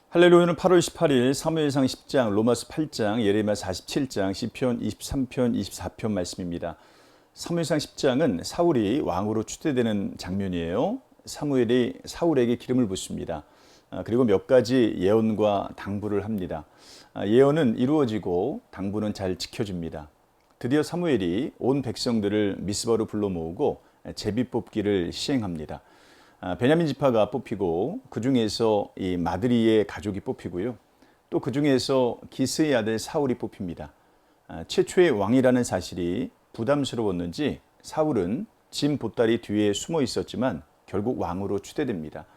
할렐루야는 8월 18일 사무엘상 10장, 로마서 8장, 예레미야 47장, 시편 23편, 24편 말씀입니다. 사무엘상 10장은 사울이 왕으로 추대되는 장면이에요. 사무엘이 사울에게 기름을 붓습니다. 그리고 몇 가지 예언과 당부를 합니다. 예언은 이루어지고 당부는 잘 지켜줍니다. 드디어 사무엘이 온 백성들을 미스바로 불러 모으고 제비 뽑기를 시행합니다. 베냐민 지파가 뽑히고 그 중에서 이 마드리의 가족이 뽑히고요. 또 그 중에서 기스의 아들 사울이 뽑힙니다. 최초의 왕이라는 사실이 부담스러웠는지 사울은 짐 보따리 뒤에 숨어 있었지만 결국 왕으로 추대됩니다.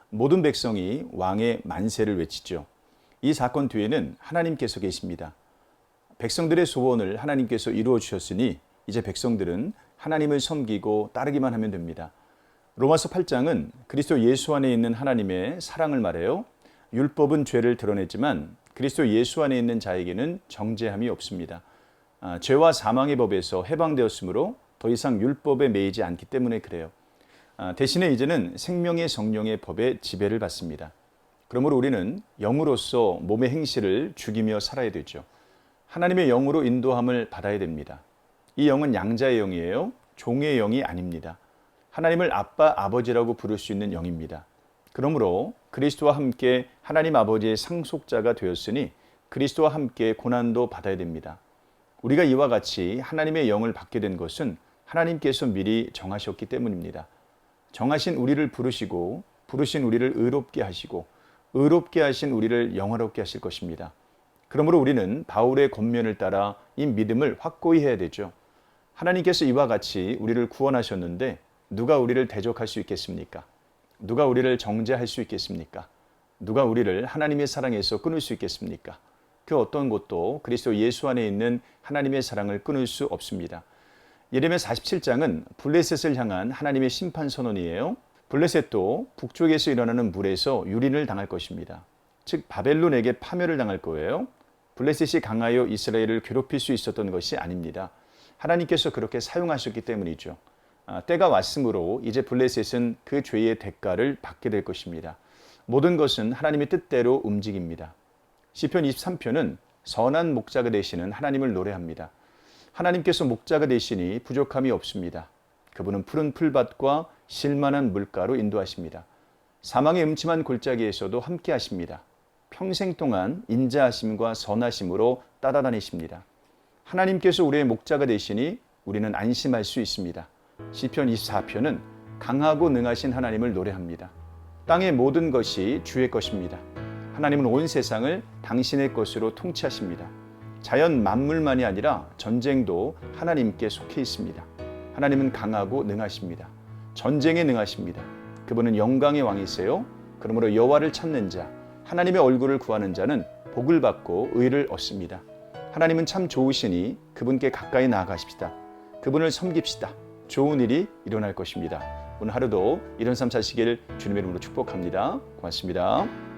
모든 백성이 왕의 만세를 외치죠. 이 사건 뒤에는 하나님께서 계십니다. 백성들의 소원을 하나님께서 이루어 주셨으니 이제 백성들은 하나님을 섬기고 따르기만 하면 됩니다. 로마서 8장은 그리스도 예수 안에 있는 하나님의 사랑을 말해요. 율법은 죄를 드러냈지만 그리스도 예수 안에 있는 자에게는 정죄함이 없습니다. 죄와 사망의 법에서 해방되었으므로 더 이상 율법에 매이지 않기 때문에 그래요. 대신에 이제는 생명의 성령의 법의 지배를 받습니다. 그러므로 우리는 영으로서 몸의 행실을 죽이며 살아야 되죠. 하나님의 영으로 인도함을 받아야 됩니다. 이 영은 양자의 영이에요. 종의 영이 아닙니다. 하나님을 아빠, 아버지라고 부를 수 있는 영입니다. 그러므로 그리스도와 함께 하나님 아버지의 상속자가 되었으니 그리스도와 함께 고난도 받아야 됩니다. 우리가 이와 같이 하나님의 영을 받게 된 것은 하나님께서 미리 정하셨기 때문입니다. 정하신 우리를 부르시고 부르신 우리를 의롭게 하시고 의롭게 하신 우리를 영화롭게 하실 것입니다. 그러므로 우리는 바울의 권면을 따라 이 믿음을 확고히 해야 되죠. 하나님께서 이와 같이 우리를 구원하셨는데 누가 우리를 대적할 수 있겠습니까? 누가 우리를 정죄할 수 있겠습니까? 누가 우리를 하나님의 사랑에서 끊을 수 있겠습니까? 그 어떤 것도 그리스도 예수 안에 있는 하나님의 사랑을 끊을 수 없습니다. 예레미야 47장은 블레셋을 향한 하나님의 심판 선언이에요. 블레셋도 북쪽에서 일어나는 물에서 유린을 당할 것입니다. 즉 바벨론에게 파멸을 당할 거예요. 블레셋이 강하여 이스라엘을 괴롭힐 수 있었던 것이 아닙니다. 하나님께서 그렇게 사용하셨기 때문이죠. 때가 왔으므로 이제 블레셋은 그 죄의 대가를 받게 될 것입니다. 모든 것은 하나님의 뜻대로 움직입니다. 시편 23편은 선한 목자가 되시는 하나님을 노래합니다. 하나님께서 목자가 되시니 부족함이 없습니다. 그분은 푸른 풀밭과 실만한 물가로 인도하십니다. 사망의 음침한 골짜기에서도 함께 하십니다. 평생 동안 인자하심과 선하심으로 따라다니십니다. 하나님께서 우리의 목자가 되시니 우리는 안심할 수 있습니다. 시편 24편은 강하고 능하신 하나님을 노래합니다. 땅의 모든 것이 주의 것입니다. 하나님은 온 세상을 당신의 것으로 통치하십니다. 자연 만물만이 아니라 전쟁도 하나님께 속해 있습니다. 하나님은 강하고 능하십니다. 전쟁에 능하십니다. 그분은 영광의 왕이세요. 그러므로 여호와를 찾는 자, 하나님의 얼굴을 구하는 자는 복을 받고 의를 얻습니다. 하나님은 참 좋으시니 그분께 가까이 나아가십시다. 그분을 섬깁시다. 좋은 일이 일어날 것입니다. 오늘 하루도 이런 삶 사시길 주님의 이름으로 축복합니다. 고맙습니다.